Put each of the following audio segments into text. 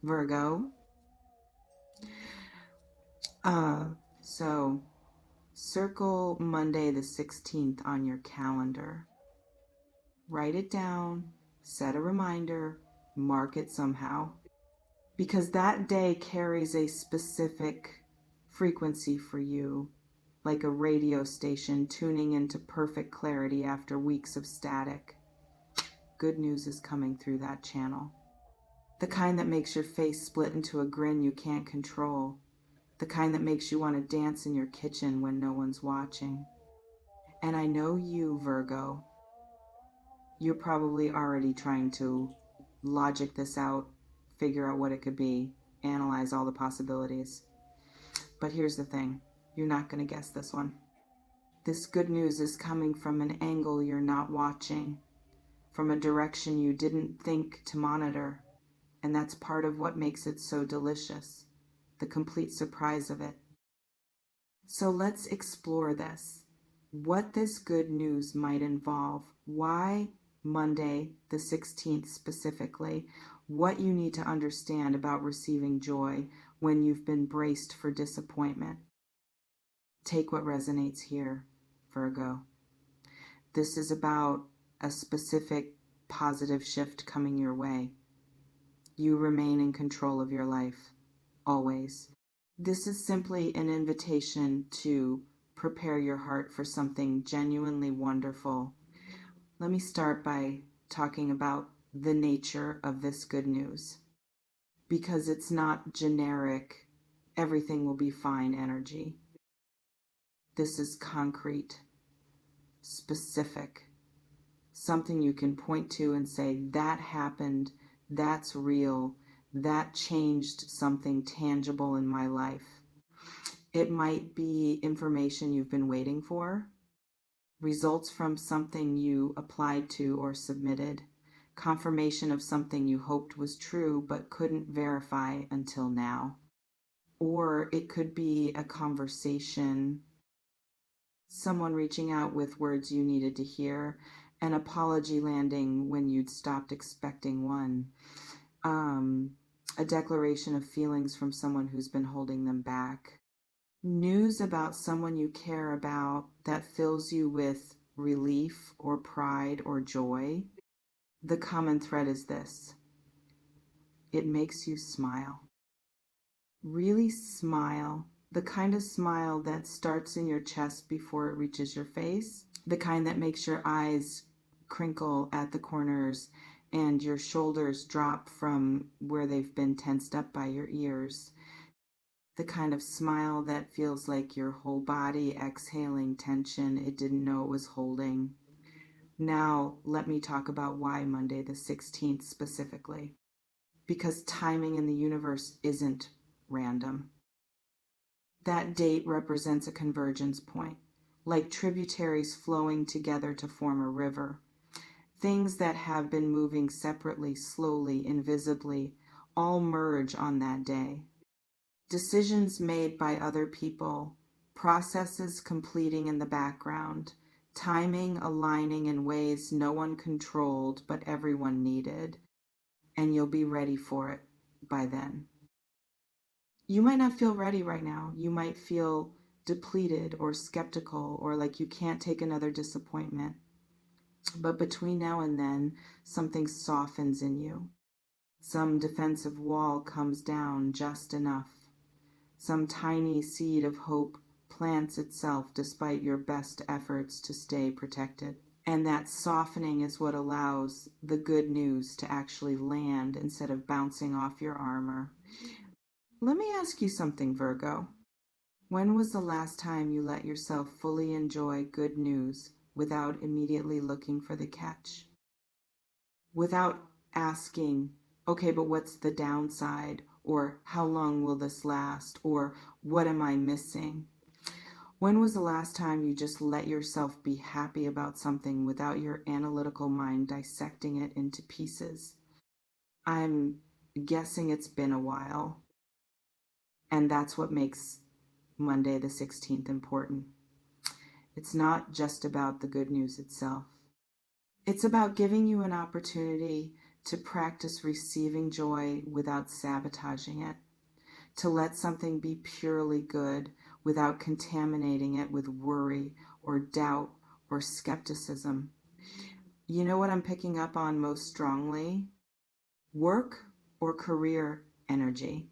Virgo. Uh, so circle Monday the 16th on your calendar. Write it down, set a reminder, mark it somehow. Because that day carries a specific frequency for you, like a radio station tuning into perfect clarity after weeks of static. Good news is coming through that channel. The kind that makes your face split into a grin you can't control. The kind that makes you want to dance in your kitchen when no one's watching. And I know you, Virgo. You're probably already trying to logic this out, figure out what it could be, analyze all the possibilities. But here's the thing, you're not going to guess this one. This good news is coming from an angle you're not watching, from a direction you didn't think to monitor. And that's part of what makes it so delicious, the complete surprise of it. So let's explore this. What this good news might involve, why Monday the 16th specifically, what you need to understand about receiving joy when you've been braced for disappointment. Take what resonates here, Virgo. This is about a specific positive shift coming your way. You remain in control of your life, always. This is simply an invitation to prepare your heart for something genuinely wonderful. Let me start by talking about the nature of this good news, because it's not generic, everything will be fine energy. This is concrete, specific, something you can point to and say, that happened, that's real, that changed something tangible in my life. It might be information you've been waiting for, results from something you applied to or submitted, confirmation of something you hoped was true but couldn't verify until now. Or it could be a conversation, someone reaching out with words you needed to hear, an apology landing when you'd stopped expecting one, a declaration of feelings from someone who's been holding them back. News about someone you care about that fills you with relief or pride or joy. The common thread is this: it makes you smile. Really smile. The kind of smile that starts in your chest before it reaches your face. The kind that makes your eyes crinkle at the corners and your shoulders drop from where they've been tensed up by your ears. The kind of smile that feels like your whole body exhaling tension it didn't know it was holding. Now, let me talk about why Monday the 16th specifically. Because timing in the universe isn't random. That date represents a convergence point, like tributaries flowing together to form a river. Things that have been moving separately, slowly, invisibly, all merge on that day. Decisions made by other people, processes completing in the background, timing aligning in ways no one controlled but everyone needed, and you'll be ready for it by then. You might not feel ready right now. You might feel depleted or skeptical or like you can't take another disappointment. But between now and then, something softens in you. Some defensive wall comes down just enough. Some tiny seed of hope plants itself despite your best efforts to stay protected. And that softening is what allows the good news to actually land instead of bouncing off your armor. Let me ask you something, Virgo. When was the last time you let yourself fully enjoy good news without immediately looking for the catch? Without asking, okay, but what's the downside? Or how long will this last? Or what am I missing? When was the last time you just let yourself be happy about something without your analytical mind dissecting it into pieces? I'm guessing it's been a while. And that's what makes Monday the 16th important. It's not just about the good news itself. It's about giving you an opportunity to practice receiving joy without sabotaging it, to let something be purely good without contaminating it with worry or doubt or skepticism. You know what I'm picking up on most strongly? Work or career energy.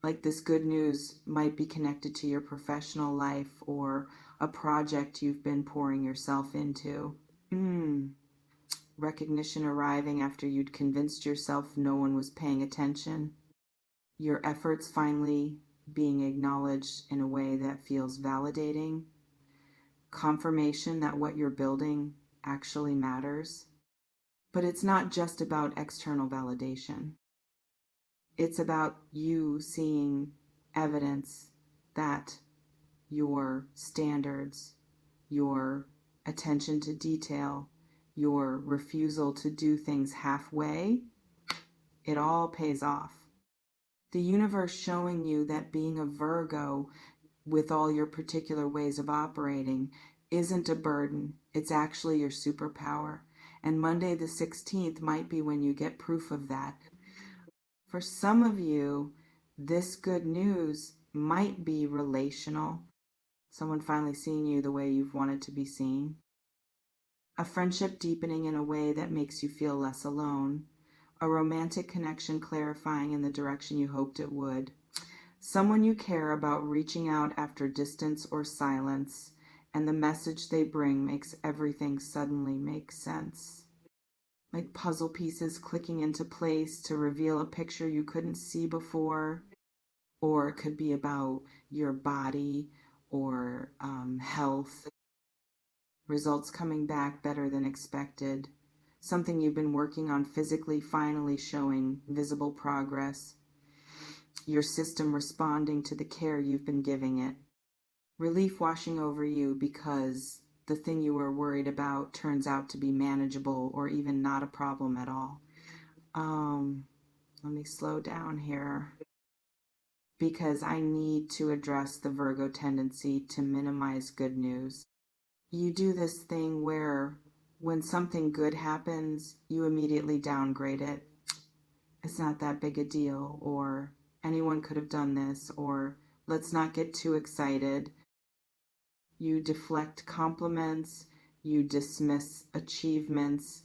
Like this good news might be connected to your professional life or a project you've been pouring yourself into. Recognition arriving after you'd convinced yourself no one was paying attention. Your efforts finally being acknowledged in a way that feels validating. Confirmation that what you're building actually matters. But it's not just about external validation. It's about you seeing evidence that your standards, your attention to detail, your refusal to do things halfway, it all pays off. The universe showing you that being a Virgo with all your particular ways of operating isn't a burden. It's actually your superpower. And Monday the 16th might be when you get proof of that. For some of you, this good news might be relational. Someone finally seeing you the way you've wanted to be seen. A friendship deepening in a way that makes you feel less alone. A romantic connection clarifying in the direction you hoped it would. Someone you care about reaching out after distance or silence, and the message they bring makes everything suddenly make sense. Like puzzle pieces clicking into place to reveal a picture you couldn't see before. Or it could be about your body or health. Results coming back better than expected. Something you've been working on physically finally showing visible progress. Your system responding to the care you've been giving it. Relief washing over you because the thing you were worried about turns out to be manageable or even not a problem at all. Let me slow down here because I need to address the Virgo tendency to minimize good news. You do this thing where when something good happens, you immediately downgrade it. It's not that big a deal, or anyone could have done this, or let's not get too excited. You deflect compliments, you dismiss achievements.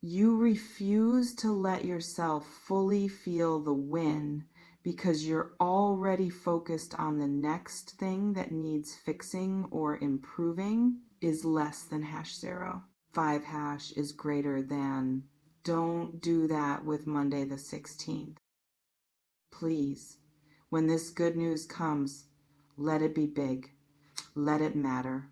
You refuse to let yourself fully feel the win because you're already focused on the next thing that needs fixing or improving is less than #0. 5# is greater than. Don't do that with Monday the 16th. Please, when this good news comes, let it be big. Let it matter.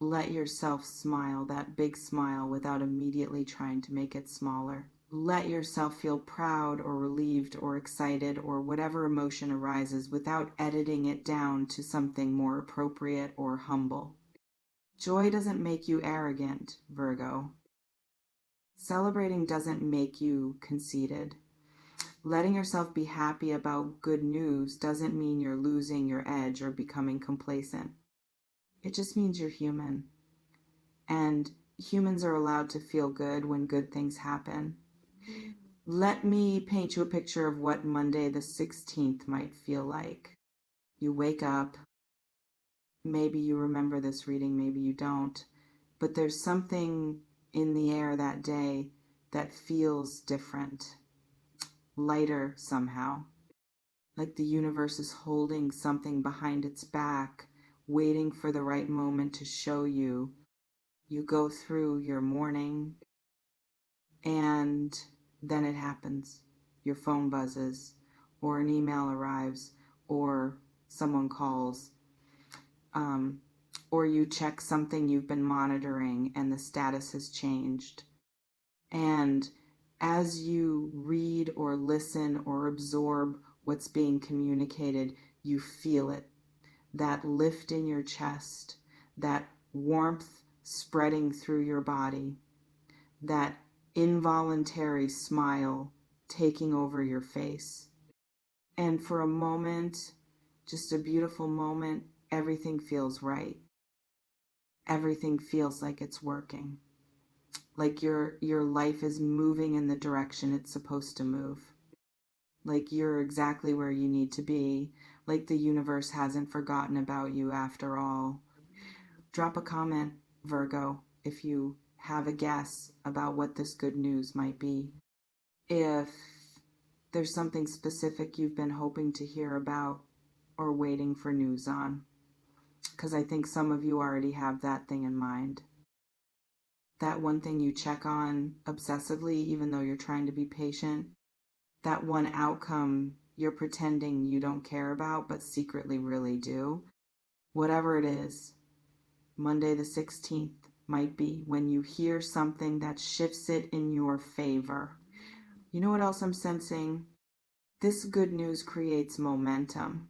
Let yourself smile that big smile without immediately trying to make it smaller. Let yourself feel proud or relieved or excited or whatever emotion arises without editing it down to something more appropriate or humble. Joy doesn't make you arrogant, Virgo. Celebrating doesn't make you conceited. Letting yourself be happy about good news doesn't mean you're losing your edge or becoming complacent. It just means you're human. And humans are allowed to feel good when good things happen. Let me paint you a picture of what Monday the 16th might feel like. You wake up. Maybe you remember this reading, maybe you don't. But there's something in the air that day that feels different. Lighter somehow. Like the universe is holding something behind its back, waiting for the right moment to show you. You go through your morning, and then it happens. Your phone buzzes, or an email arrives, or someone calls, or you check something you've been monitoring and the status has changed. And as you read or listen or absorb what's being communicated, you feel it. That lift in your chest, that warmth spreading through your body, that involuntary smile taking over your face. And for a moment, just a beautiful moment, everything feels right. Everything feels like it's working. Like your life is moving in the direction it's supposed to move. Like you're exactly where you need to be. Like the universe hasn't forgotten about you after all. Drop a comment, Virgo, if you have a guess about what this good news might be. If there's something specific you've been hoping to hear about or waiting for news on, because I think some of you already have that thing in mind. That one thing you check on obsessively, even though you're trying to be patient. That one outcome you're pretending you don't care about, but secretly really do. Whatever it is, Monday the 16th might be when you hear something that shifts it in your favor. You know what else I'm sensing? This good news creates momentum.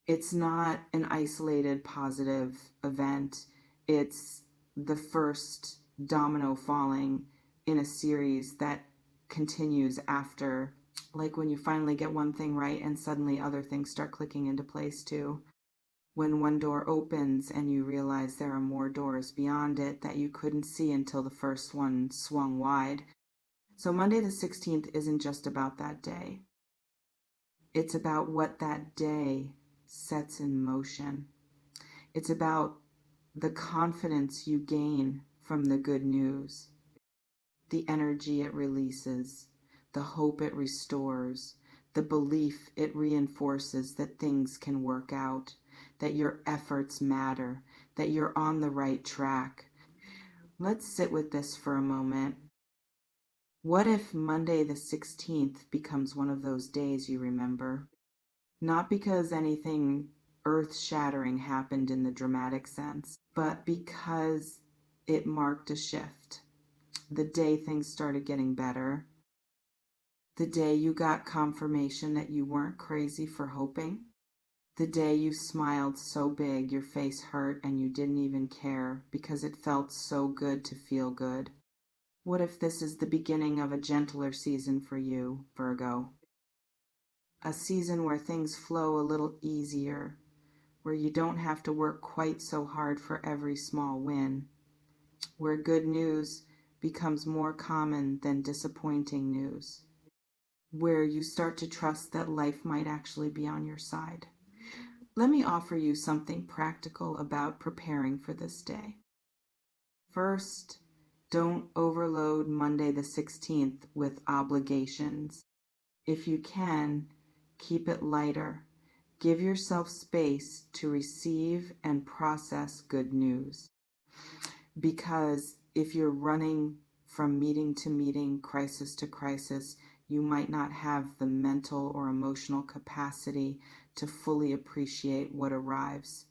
It's not an isolated positive event. It's the first domino falling in a series that continues after, like when you finally get one thing right and suddenly other things start clicking into place too. When one door opens and you realize there are more doors beyond it that you couldn't see until the first one swung wide. So Monday the 16th isn't just about that day. It's about what that day sets in motion. It's about the confidence you gain from the good news, the energy it releases, the hope it restores, the belief it reinforces that things can work out, that your efforts matter, that you're on the right track. Let's sit with this for a moment. What if Monday the 16th becomes one of those days you remember? Not because anything earth-shattering happened in the dramatic sense, but because it marked a shift. The day things started getting better. The day you got confirmation that you weren't crazy for hoping. The day you smiled so big your face hurt and you didn't even care because it felt so good to feel good. What if this is the beginning of a gentler season for you, Virgo? A season where things flow a little easier, where you don't have to work quite so hard for every small win, where good news becomes more common than disappointing news, where you start to trust that life might actually be on your side. Let me offer you something practical about preparing for this day. First, don't overload Monday the 16th with obligations. If you can, keep it lighter. Give yourself space to receive and process good news. Because if you're running from meeting to meeting, crisis to crisis, you might not have the mental or emotional capacity to fully appreciate what arrives.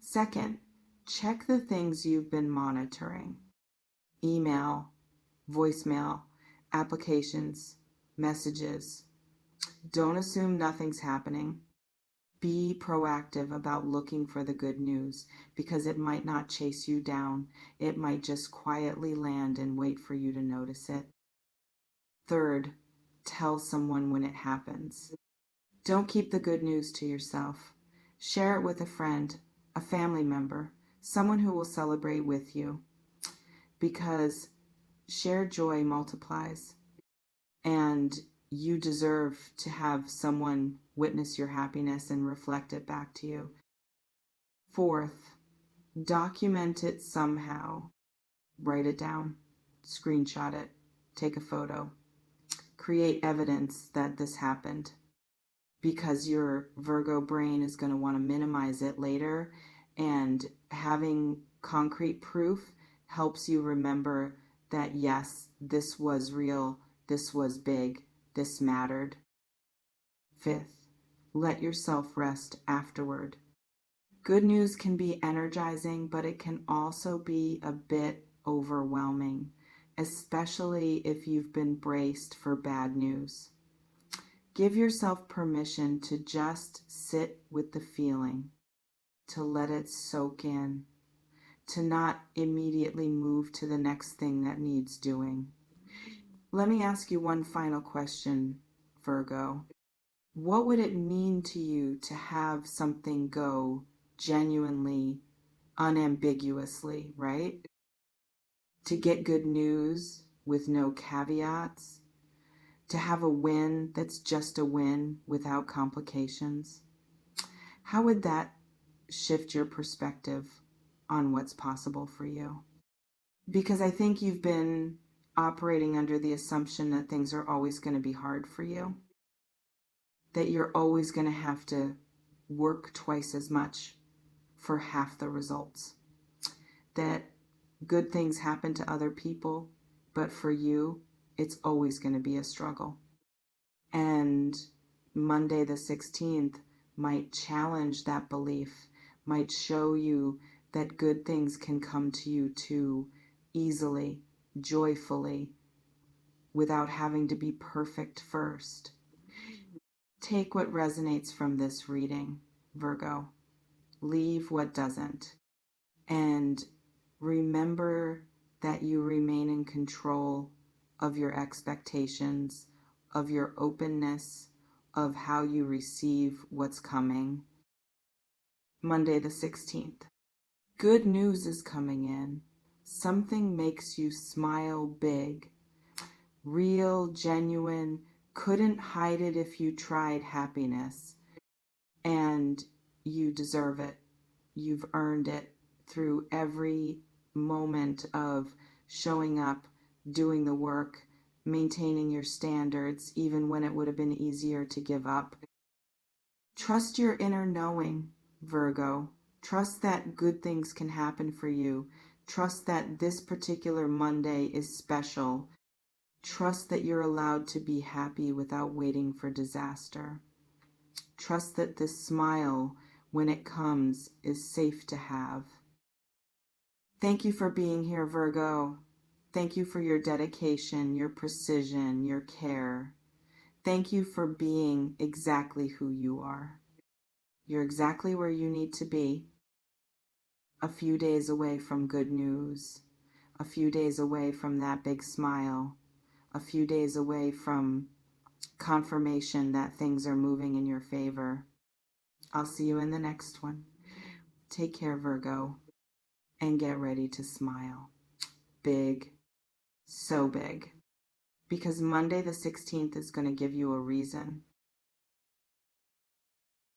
Second, check the things you've been monitoring. Email, voicemail, applications, messages. Don't assume nothing's happening. Be proactive about looking for the good news because it might not chase you down. It might just quietly land and wait for you to notice it. Third, tell someone when it happens. Don't keep the good news to yourself. Share it with a friend, a family member, someone who will celebrate with you, because shared joy multiplies, and you deserve to have someone witness your happiness and reflect it back to you. Fourth, document it somehow. Write it down, screenshot it, take a photo. Create evidence that this happened, because your Virgo brain is going to want to minimize it later, and having concrete proof helps you remember that yes, this was real, this was big, this mattered. Fifth, let yourself rest afterward. Good news can be energizing, but it can also be a bit overwhelming, especially if you've been braced for bad news. Give yourself permission to just sit with the feeling, to let it soak in, to not immediately move to the next thing that needs doing. Let me ask you one final question, Virgo. What would it mean to you to have something go genuinely, unambiguously, right? to get good news with no caveats, to have a win that's just a win without complications. How would that shift your perspective on what's possible for you? Because I think you've been operating under the assumption that things are always going to be hard for you, that you're always going to have to work twice as much for half the results, that good things happen to other people, but for you, it's always going to be a struggle. And Monday the 16th might challenge that belief, might show you that good things can come to you too, easily, joyfully, without having to be perfect first. Take what resonates from this reading, Virgo. Leave what doesn't. And remember that you remain in control of your expectations, of your openness, of how you receive what's coming. Monday the 16th. Good news is coming in. Something makes you smile big. Real, genuine, couldn't hide it if you tried happiness. And you deserve it. You've earned it through every moment of showing up, doing the work, maintaining your standards, even when it would have been easier to give up. Trust your inner knowing, Virgo. Trust that good things can happen for you. Trust that this particular Monday is special. Trust that you're allowed to be happy without waiting for disaster. Trust that this smile, when it comes, is safe to have. Thank you for being here, Virgo. Thank you for your dedication, your precision, your care. Thank you for being exactly who you are. You're exactly where you need to be. A few days away from good news. A few days away from that big smile. A few days away from confirmation that things are moving in your favor. I'll see you in the next one. Take care, Virgo, and get ready to smile. Big, so big. Because Monday the 16th is going to give you a reason.